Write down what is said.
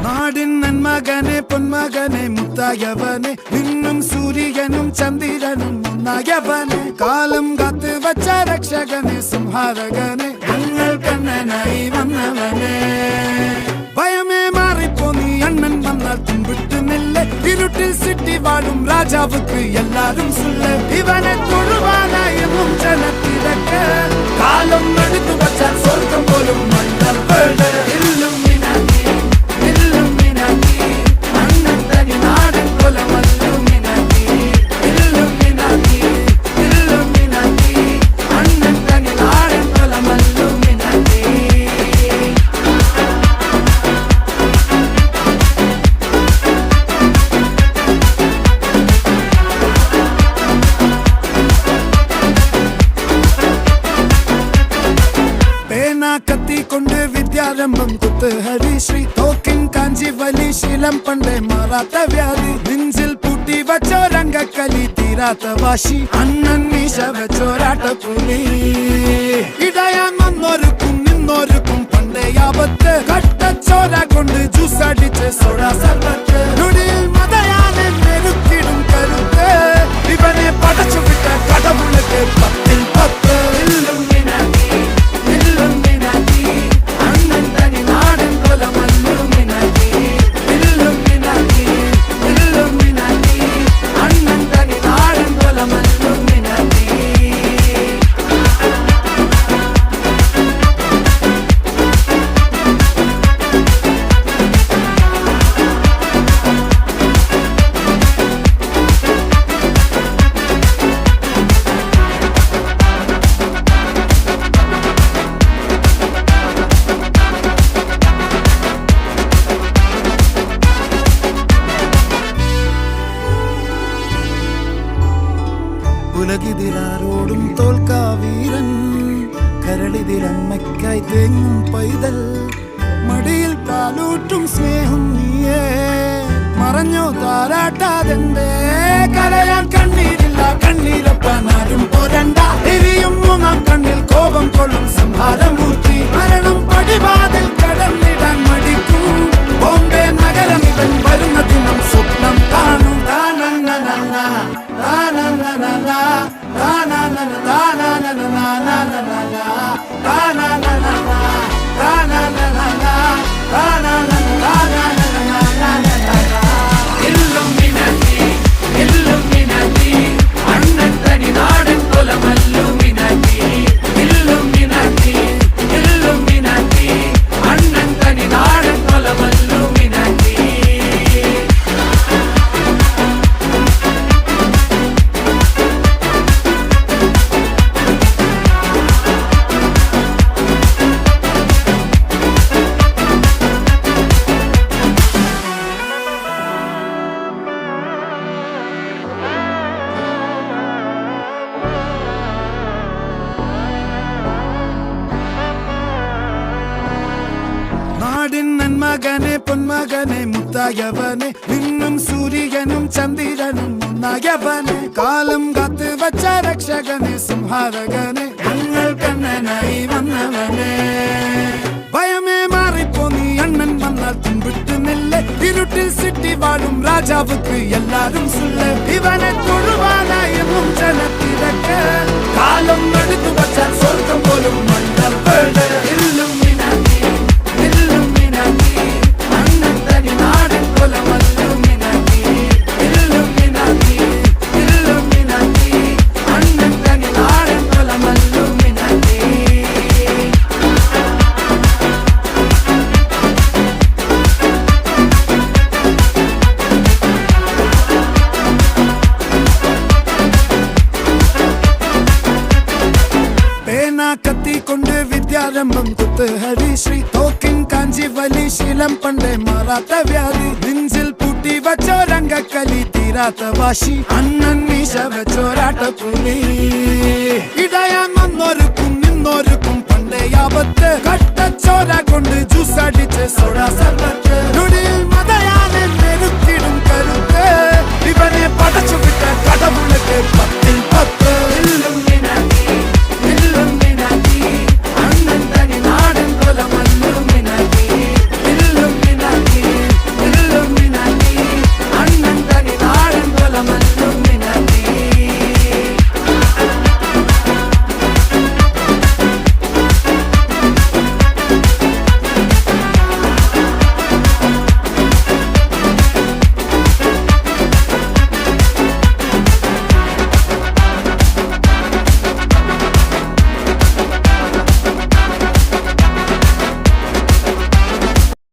നാടിൻ നന്മകനെ പൊന്മകനെ മുത്തായവനെ നിന്നും സൂര്യനും ചന്ദ്രനും ഒന്നായവനെ കാലം കാത്ത് വച്ച രക്ഷകനെ സംഹാരകനെ ഞങ്ങൾ കണ്ണനായി വന്നവനെ ഭയമേ മാറിപ്പോ നീ അണ്ണൻ വന്നാൽ തുമ്പിട്ട് നില്ല ഇരുട്ടിൽ സിറ്റി വാഴും രാജാവുക്ക് എല്ലാരും സുല്ല ഇവനെ തൊഴുവാനായെന്നും ജനത്തിരക്ക് കാലം എടുത്തു വച്ചാൽ സ്വർഗം പോലും മണ്ണൽ വീട് കത്തിക്കൊണ്ട് വിദ്യാരംഭം കുത്ത് ഹരിശ്രീ തോക്കിൻ കാഞ്ചി വലി ശീലം പണ്ടേ മാറാത്ത വ്യാധി നെഞ്ചിൽ പൂട്ടി വച്ചോരംഗക്കലി തീരാത്ത വാശി അണ്ണൻ മീശ വെച്ചോരാട്ട പുലി ഇടയാൻ വന്നോർക്കും നിന്നോർക്കും പണ്ടേ ആപത്ത് കട്ടച്ചോര കൊണ്ട് ജ്യൂസ് അടിച്ച് സോഡ സർബത്ത് നുടിയിൽ മതയാനെ മെരുക്കിടും കരുത്ത് ഇവനെ പടച്ചു വിട്ട കടവുളക്ക് 10-10 ഉലകിതിരാരോടും തോൽക്കാ വീരൻ കരളിതിരമ്മയ്ക്കായി തേങ്ങും പൈതൽ മടിയിൽ പാലൂട്ടും സ്നേഹം നീയേ മറഞ്ഞോ താരാട്ടാതെന്റെ കരയാൻ കണ്ണീരില്ല കണ്ണീരപ്പാനാരും പോരണ്ട എരിയും മൂന്നാം കണ്ണിൽ കോപം കൊള്ളും സംഹാരമൂർത്തി മരണം പടിവാതിൽ കടന്നിടാൻ മടിക്കും ബോംബെ നഗരം ഇവൻ വരുന്ന ദിനം സ്വപ്നം കാണും നാടിൻ നന്മകനെ പൊന്മകനെ മുത്തായവനെ നിന്നും സൂര്യനും ചന്ദ്രനും ഒന്നായവനെ കാലം കാത്ത് വച്ച രക്ഷകനെ സംഹാരകനെ ഞങ്ങൾ കണ്ണനായി വന്നവനെ ഭയമേ മാറിപ്പോ നീ അണ്ണൻ വന്നാൽ തുമ്പിട്ട് നില്ല ഇരുട്ടിൽ സിറ്റി വാഴും രാജാവുക്ക് എല്ലാരും സുല്ല ഇവനെ തൊഴുവാനായെന്നും ജനത്തിരക്ക് കാലം എടുത്തു വച്ചാൽ സ്വർഗം പോലും മണ്ണൽ വീട് കത്തിക്കൊണ്ട് വിദ്യാരംഭം കുത്ത് ഹരിശ്രീ തോക്കിൻ കാഞ്ചി വലി ശീലം പണ്ടേ മാറാത്ത വ്യാധി നെഞ്ചിൽ പൂട്ടി വച്ചോരംഗക്കലി തീരാത്ത വാശി അണ്ണൻ മീശ വെച്ചോരാട്ട പുലി ഇടയാൻ വന്നോർക്കും നിന്നോർക്കും പണ്ടേ ആപത്ത് കട്ടച്ചോര കൊണ്ട് ജ്യൂസ് അടിച്ച് സോഡ സർബത്ത് നുടിയിൽ